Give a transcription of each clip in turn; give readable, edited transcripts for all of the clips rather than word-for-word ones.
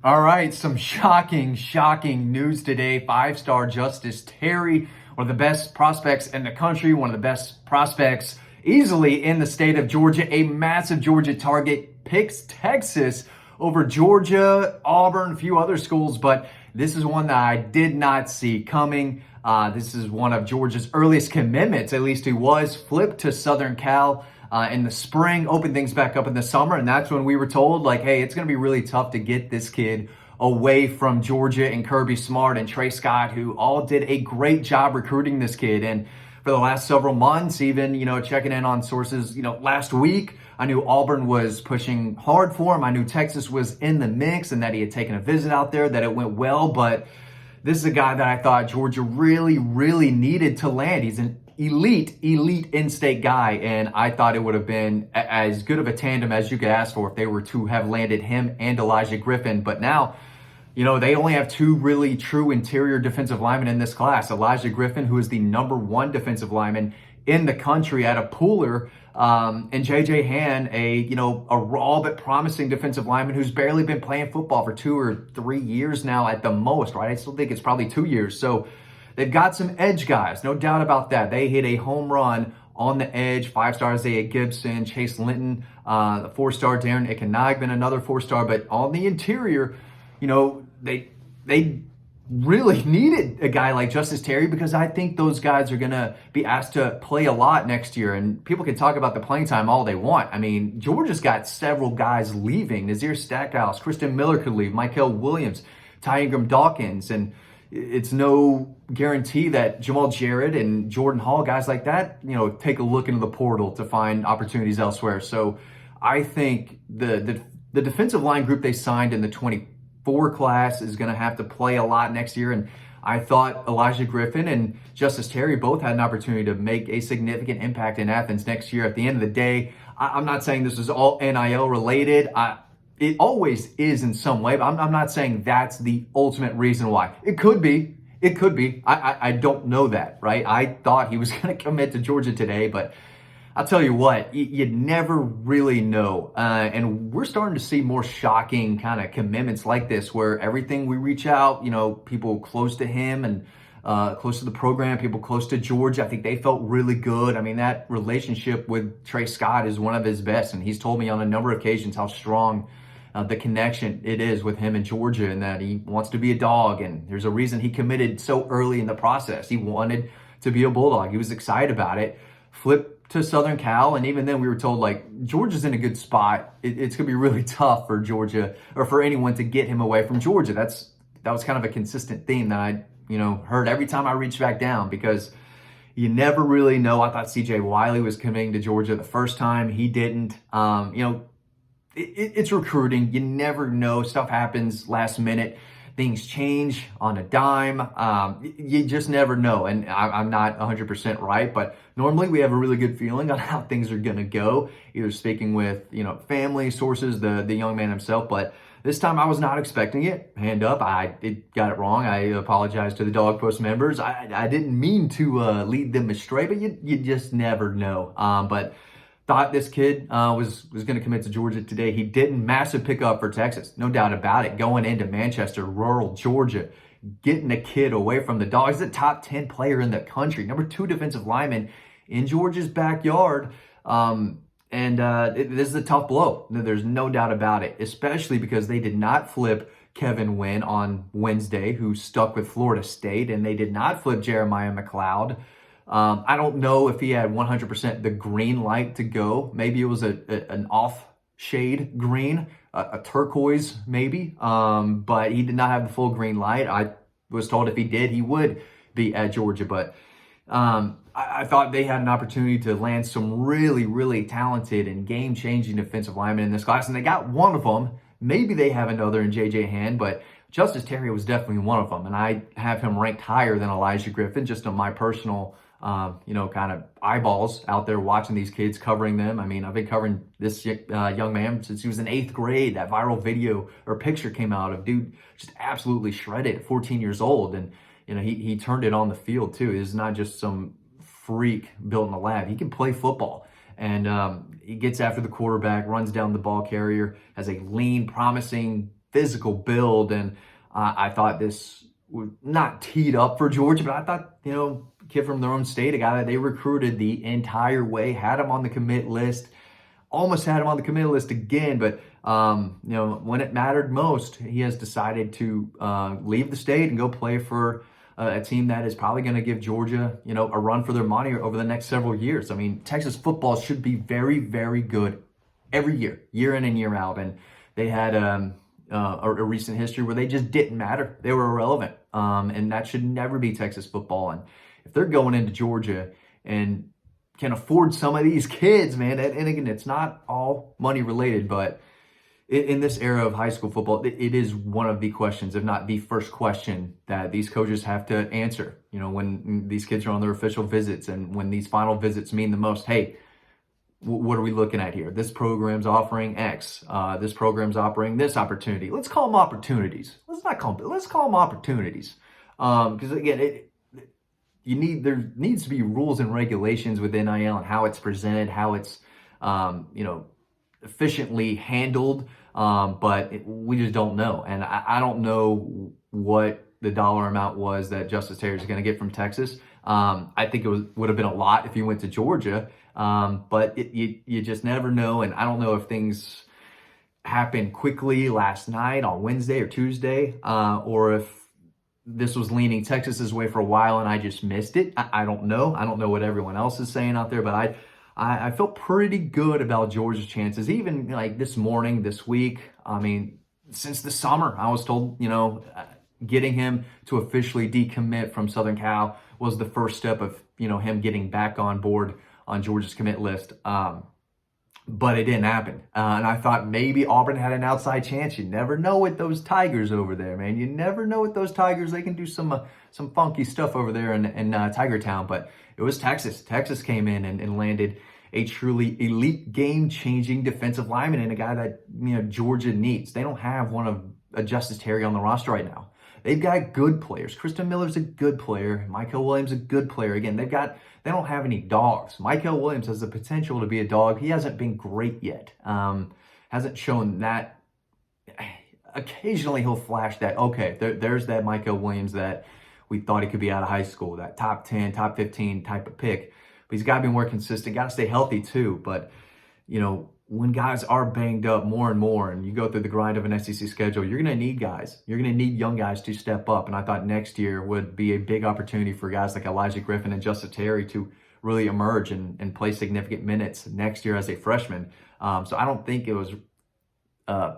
All right, some shocking news today. Five-star Justus Terry, one of the best prospects in the country, one of the best prospects easily in the state of Georgia. A massive Georgia target, picks Texas over Georgia, Auburn, a few other schools, but this is one that I did not see coming. This is one of Georgia's earliest commitments, at least he was, flipped to Southern Cal in the spring, opened things back up in the summer, and that's when we were told, like, hey, it's going to be really tough to get this kid away from Georgia and Kirby Smart and Trey Scott, who all did a great job recruiting this kid. And for the last several months, even, checking in on sources, last week, I knew Auburn was pushing hard for him. I knew Texas was in the mix and that he had taken a visit out there, that it went well. But this is a guy that I thought Georgia really needed to land. He's an elite in-state guy, and I thought it would have been as good of a tandem as you could ask for if they were to have landed him and Elijah Griffin. But now, they only have two really true interior defensive linemen in this class. Elijah Griffin, who is the number one defensive lineman in the country at a pooler, and J.J. Han, a raw but promising defensive lineman who's barely been playing football for 2 or 3 years now at the most, right? I still think it's probably 2 years. So they've got some edge guys, no doubt about that. They hit a home run on the edge. Five-star Isaiah Gibson, Chase Linton, the four-star Darren Ikenagban, another four-star. But on the interior, they really needed a guy like Justus Terry, because I think those guys are going to be asked to play a lot next year. And people can talk about the playing time all they want. I mean, Georgia's got several guys leaving. Nazir Stackhouse, Kristen Miller could leave, Michael Williams, Ty Ingram Dawkins, and it's no guarantee that Jamal Jarrett and Jordan Hall, guys like that, take a look into the portal to find opportunities elsewhere. So I think the defensive line group they signed in the 24 class is going to have to play a lot next year. And I thought Elijah Griffin and Justus Terry both had an opportunity to make a significant impact in Athens next year. At the end of the day, I'm not saying this is all NIL related. It always is in some way, but I'm not saying that's the ultimate reason why. It could be. It could be. I don't know that, right? I thought he was going to commit to Georgia today, but I'll tell you what, you never really know. And we're starting to see more shocking kind of commitments like this, where everything we reach out, people close to him and close to the program, people close to Georgia, I think they felt really good. I mean, that relationship with Trey Scott is one of his best, and he's told me on a number of occasions how strong the connection it is with him in Georgia, and that he wants to be a Dawg, and there's a reason he committed so early in the process. He wanted to be a Bulldog. He was excited about it. Flipped to Southern Cal, and even then we were told, like, Georgia's in a good spot. It's going to be really tough for Georgia, or for anyone, to get him away from Georgia. That was kind of a consistent theme that I heard every time I reached back down, because you never really know. I thought CJ Wiley was committing to Georgia the first time. He didn't. It's recruiting. You never know. Stuff happens last minute. Things change on a dime. You just never know. And I'm not 100% right, but normally we have a really good feeling on how things are going to go, either speaking with, family sources, the young man himself. But this time I was not expecting it. Hand up. I got it wrong. I apologize to the Dawg Post members. I didn't mean to lead them astray, but you just never know. But thought this kid was going to commit to Georgia today. He didn't. Massive pickup for Texas, no doubt about it. Going into Manchester, rural Georgia, getting a kid away from the Dogs. He's a top 10 player in the country, number 2 defensive lineman in Georgia's backyard. This is a tough blow. There's no doubt about it, especially because they did not flip Kevin Wynn on Wednesday, who stuck with Florida State, and they did not flip Jeremiah McLeod. I don't know if he had 100% the green light to go. Maybe it was an off shade green, a turquoise maybe, but he did not have the full green light. I was told if he did, he would be at Georgia. But I thought they had an opportunity to land some really talented and game-changing defensive linemen in this class, and they got one of them. Maybe they have another in J.J. Han, but Justus Terry was definitely one of them, and I have him ranked higher than Elijah Griffin, just on my personal kind of eyeballs out there watching these kids, covering them. I mean, I've been covering this young man since he was in 8th grade. That viral video or picture came out of dude just absolutely shredded at 14 years old. And, he turned it on the field too. He's not just some freak built in a lab. He can play football. And he gets after the quarterback, runs down the ball carrier, has a lean, promising physical build, and I thought this was not teed up for Georgia, but I thought, kid from their own state, a guy that they recruited the entire way, had him on the commit list, almost had him on the commit list again, but when it mattered most, he has decided to leave the state and go play for a team that is probably going to give Georgia, a run for their money over the next several years. I mean, Texas football should be very, very good every year in and year out. And they had a recent history where they just didn't matter. They were irrelevant. And that should never be Texas football. And if they're going into Georgia and can afford some of these kids, man, and again, it's not all money related, but in this era of high school football, it is one of the questions, if not the first question, that these coaches have to answer. When these kids are on their official visits and when these final visits mean the most. Hey, what are we looking at here? This program's offering X. This program's offering this opportunity. Let's call them opportunities. Let's call them opportunities. Because again, there needs to be rules and regulations with NIL and how it's presented, how it's efficiently handled. But we just don't know. And I don't know what the dollar amount was that Justus Terry is going to get from Texas. I think it would have been a lot if he went to Georgia. But you just never know. And I don't know if things happened quickly last night on Wednesday or Tuesday, or if this was leaning Texas's way for a while and I just missed it. I don't know. I don't know what everyone else is saying out there, but I felt pretty good about Georgia's chances, even like this morning, this week. I mean, since the summer, I was told, getting him to officially decommit from Southern Cal was the first step of, him getting back on board on Georgia's commit list. But it didn't happen. And I thought maybe Auburn had an outside chance. You never know with those Tigers over there, man. You never know with those Tigers. They can do some funky stuff over there in Tiger Town. But it was Texas. Texas came in and landed a truly elite, game-changing defensive lineman and a guy that Georgia needs. They don't have one of Justus Terry on the roster right now. They've got good players. Kristen Miller's a good player. Michael Williams a good player. Again, they don't have any dogs. Michael Williams has the potential to be a dog. He hasn't been great yet. Hasn't shown that. Occasionally he'll flash that, okay, there's that Michael Williams that we thought he could be out of high school, that top 10, top 15 type of pick. But he's got to be more consistent, got to stay healthy too. But, when guys are banged up more and more and you go through the grind of an SEC schedule, you're going to need guys. You're going to need young guys to step up. And I thought next year would be a big opportunity for guys like Elijah Griffin and Justus Terry to really emerge and play significant minutes next year as a freshman. So I don't think it was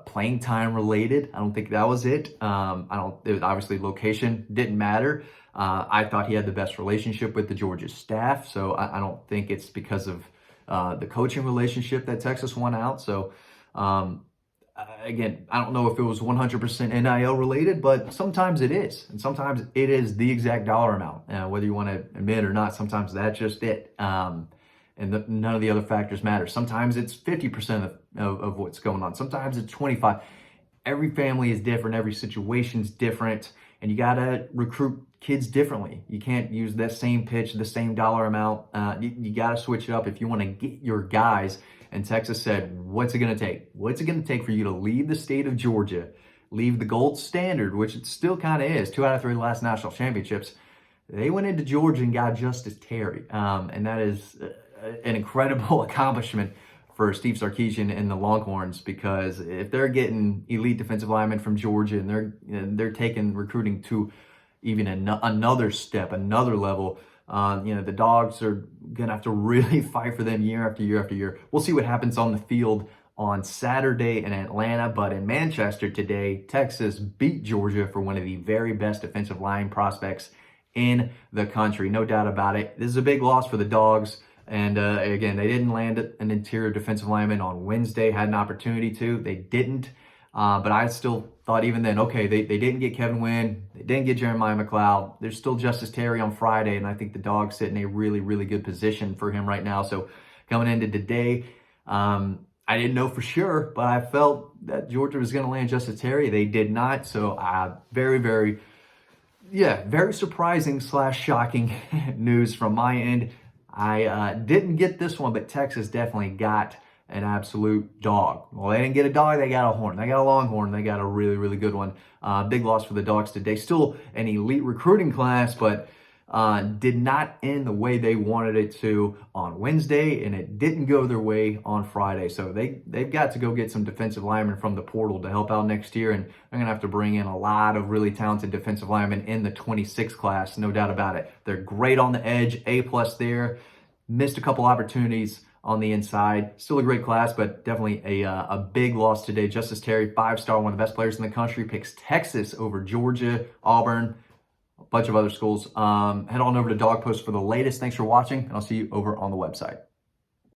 playing time related. I don't think that was it. It was obviously location didn't matter. I thought he had the best relationship with the Georgia staff. So I don't think it's because of the coaching relationship that Texas won out. So, again, I don't know if it was 100% NIL related, but sometimes it is. And sometimes it is the exact dollar amount. Whether you want to admit or not, sometimes that's just it. And none of the other factors matter. Sometimes it's 50% of what's going on. Sometimes it's 25. Every family is different. Every situation's different. And you got to recruit kids differently. You can't use that same pitch, the same dollar amount. You got to switch it up if you want to get your guys. And Texas said, what's it going to take? What's it going to take for you to leave the state of Georgia, leave the gold standard, which it still kind of is, 2 out of 3 last national championships. They went into Georgia and got Justus Terry. And that is an incredible accomplishment for Steve Sarkisian and the Longhorns, because if they're getting elite defensive linemen from Georgia and they're taking recruiting to even another step, another level, the Dogs are going to have to really fight for them year after year after year. We'll see what happens on the field on Saturday in Atlanta, but in Manchester today, Texas beat Georgia for one of the very best defensive line prospects in the country. No doubt about it. This is a big loss for the Dogs. And again, they didn't land an interior defensive lineman on Wednesday, had an opportunity to. They didn't. But I still thought even then, okay, they didn't get Kevin Wynn. They didn't get Jeremiah McLeod. There's still Justus Terry on Friday, and I think the Dogs sit in a really, really good position for him right now. So coming into today, I didn't know for sure, but I felt that Georgia was going to land Justus Terry. They did not. So very, very, very surprising / shocking news from my end. I didn't get this one, but Texas definitely got an absolute dog. Well, they didn't get a dog, they got a horn. They got a longhorn, they got a really, really good one. Big loss for the Dogs today. Still an elite recruiting class, but did not end the way they wanted it to on Wednesday, and it didn't go their way on Friday. So they've got to go get some defensive linemen from the portal to help out next year, and they're going to have to bring in a lot of really talented defensive linemen in the 26 class, no doubt about it. They're great on the edge, A+ there. Missed a couple opportunities on the inside. Still a great class, but definitely a big loss today. Justus Terry, 5-star, one of the best players in the country, picks Texas over Georgia, Auburn, bunch of other schools. Head on over to Dawg Post for the latest. Thanks for watching, and I'll see you over on the website.